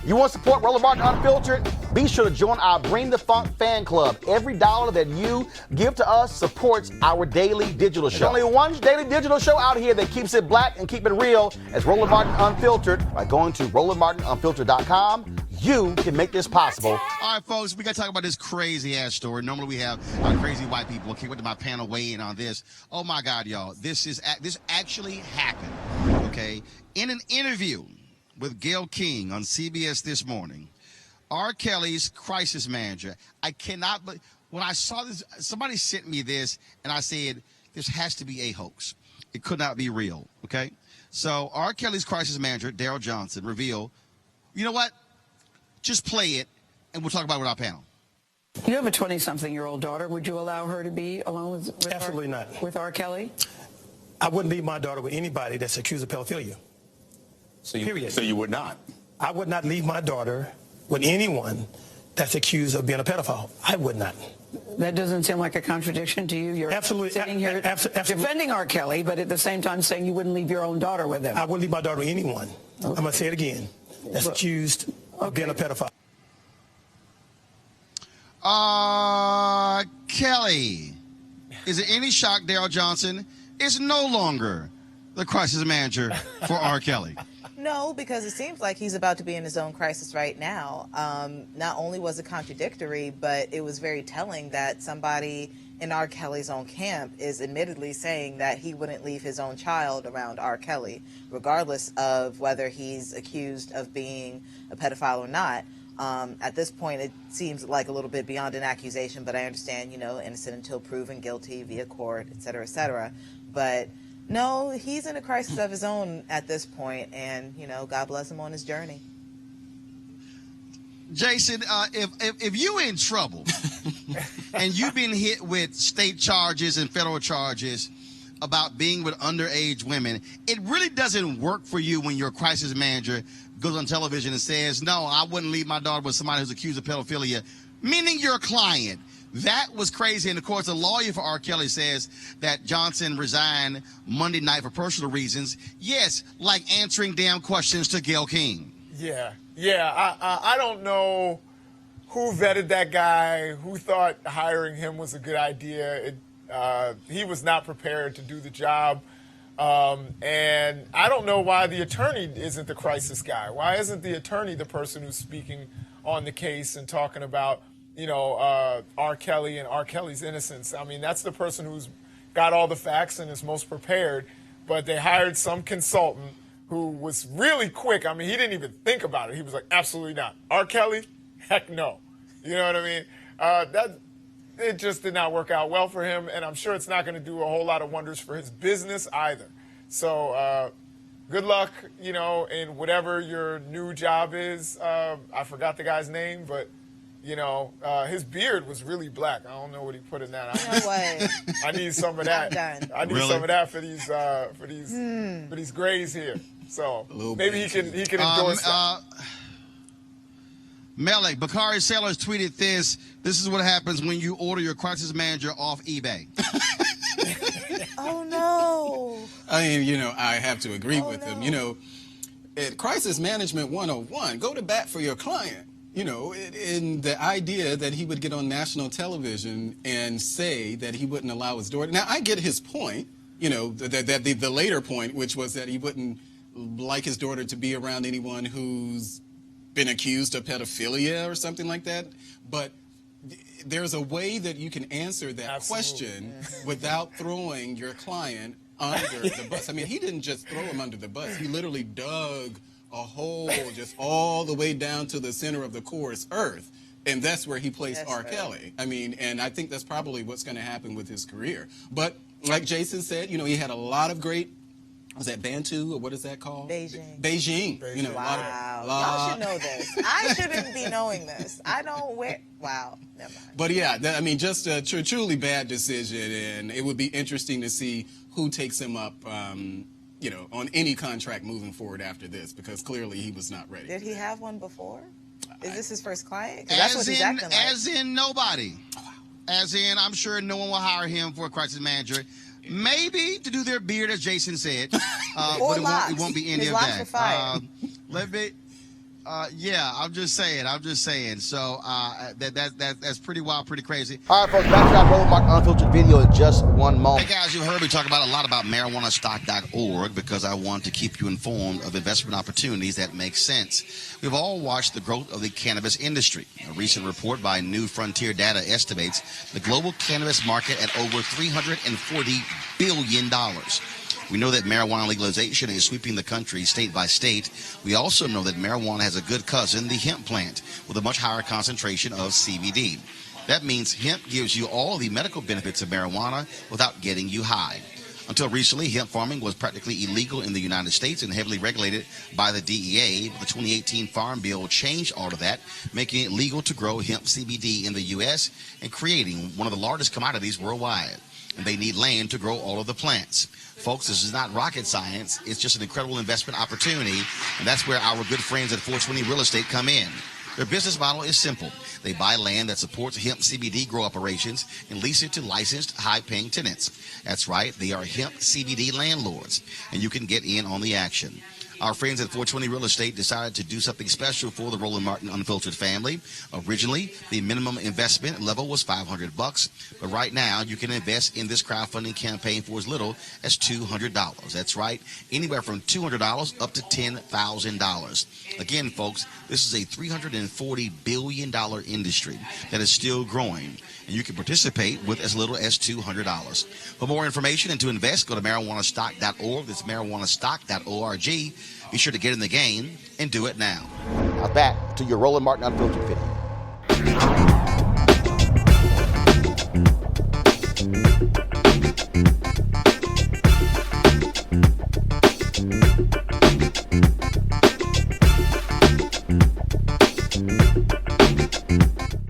You want to support Roland Martin Unfiltered? Be sure to join our Bring the Funk fan club. Every dollar that you give to us supports our daily digital show. There's only one daily digital show out here that keeps it black and keep it real as Roland Martin Unfiltered. By going to RolandMartinUnfiltered.com, you can make this possible. All right, folks, we got to talk about this crazy-ass story. Normally we have crazy white people. Okay, went to my panel weigh in on this. Oh, my God, y'all. This actually happened, okay? In an interview with Gayle King on CBS this morning, R. Kelly's crisis manager, I cannot, but when I saw this, somebody sent me this, and I said, this has to be a hoax. It could not be real, okay? So R. Kelly's crisis manager, Darrell Johnson, revealed, you know what? Just play it, and we'll talk about it with our panel. You have a 20-something-year-old daughter. Would you allow her to be alone with Absolutely not. With R. Kelly? I wouldn't leave my daughter with anybody that's accused of pedophilia. Period. So you would not? I would not leave my daughter with anyone that's accused of being a pedophile. I would not. That doesn't seem like a contradiction to you. You're absolutely sitting here defending R. Kelly, but at the same time saying you wouldn't leave your own daughter with him. I wouldn't leave my daughter with anyone. Okay. I'm going to say it again. That's accused of being a pedophile. Kelly, is it any shock Darrell Johnson is no longer the crisis manager for R. Kelly? No, because it seems like he's about to be in his own crisis right now. Not only was it contradictory, but it was very telling that somebody in R. Kelly's own camp is admittedly saying that he wouldn't leave his own child around R. Kelly, regardless of whether he's accused of being a pedophile or not. At this point, it seems like a little bit beyond an accusation, but I understand, innocent until proven guilty via court, et cetera, et cetera. But no, he's in a crisis of his own at this point, and, God bless him on his journey. Jason, if you're in trouble and you've been hit with state charges and federal charges about being with underage women, it really doesn't work for you when your crisis manager goes on television and says, no, I wouldn't leave my daughter with somebody who's accused of pedophilia, meaning your client. That was crazy. And, of course, a lawyer for R. Kelly says that Johnson resigned Monday night for personal reasons. Yes, like answering damn questions to Gayle King. Yeah. I don't know who vetted that guy, who thought hiring him was a good idea. He was not prepared to do the job. And I don't know why the attorney isn't the crisis guy. Why isn't the attorney the person who's speaking on the case and talking about, R. Kelly and R. Kelly's innocence? I mean, that's the person who's got all the facts and is most prepared. But they hired some consultant who was really quick. I mean, he didn't even think about it. He was like, absolutely not. R. Kelly? Heck no. You know what I mean? It just did not work out well for him, and I'm sure it's not going to do a whole lot of wonders for his business either. So good luck, in whatever your new job is. I forgot the guy's name, but, his beard was really black. I don't know what he put in that. You know what? I need some of that. I need some of that for these grays here. So maybe he can endorse that. Melek, Bakari Sellers tweeted this. This is what happens when you order your crisis manager off eBay. Oh, no. I mean, I have to agree with him. At Crisis Management 101, go to bat for your client. In the idea that he would get on national television and say that he wouldn't allow his daughter. Now, I get his point, the later point, which was that he wouldn't like his daughter to be around anyone who's been accused of pedophilia or something like that. But there's a way that you can answer that question without throwing your client under the bus. I mean, he didn't just throw him under the bus. He literally dug a hole just all the way down to the center of the core's earth. And that's where he placed R. Kelly. I mean, and I think that's probably what's going to happen with his career. But like Jason said, he had a lot of great, was that Bantu, or what is that called? Beijing. Wow. Y'all should know this. I shouldn't be knowing this. I don't wear, wow, never mind. But yeah, just a truly bad decision, and it would be interesting to see who takes him up, on any contract moving forward after this, because clearly he was not ready. Did he have one before? Is this his first client? That's what he's acting like. As in nobody. As in, I'm sure no one will hire him for a crisis manager. Maybe to do their beard, as Jason said. Or but it won't be any his of locks that. Are fire. Let me. Yeah, I'm just saying. So that's pretty wild, pretty crazy. All right, folks, back to that Roland Martin Unfiltered video in just one moment. Hey guys, you heard me talk about a lot about marijuanastock.org because I want to keep you informed of investment opportunities that make sense. We've all watched the growth of the cannabis industry. A recent report by New Frontier Data estimates the global cannabis market at over $340 billion. We know that marijuana legalization is sweeping the country state by state. We also know that marijuana has a good cousin, the hemp plant, with a much higher concentration of CBD. That means hemp gives you all the medical benefits of marijuana without getting you high. Until recently, hemp farming was practically illegal in the United States and heavily regulated by the DEA. The 2018 Farm Bill changed all of that, making it legal to grow hemp CBD in the U.S. and creating one of the largest commodities worldwide. And they need land to grow all of the plants. Folks, this is not rocket science. It's just an incredible investment opportunity, and that's where our good friends at 420 Real Estate come in. Their business model is simple. They buy land that supports hemp CBD grow operations and lease it to licensed, high-paying tenants. That's right, they are hemp CBD landlords, and you can get in on the action. Our friends at 420 Real Estate decided to do something special for the Roland Martin Unfiltered family. Originally, the minimum investment level was $500, but right now you can invest in this crowdfunding campaign for as little as $200. That's right, anywhere from $200 up to $10,000. Again, folks, this is a $340 billion industry that is still growing, and you can participate with as little as $200. For more information and to invest, go to marijuanastock.org. That's marijuanastock.org. Be sure to get in the game and do it now. Now back to your Roland Martin Unfiltered video.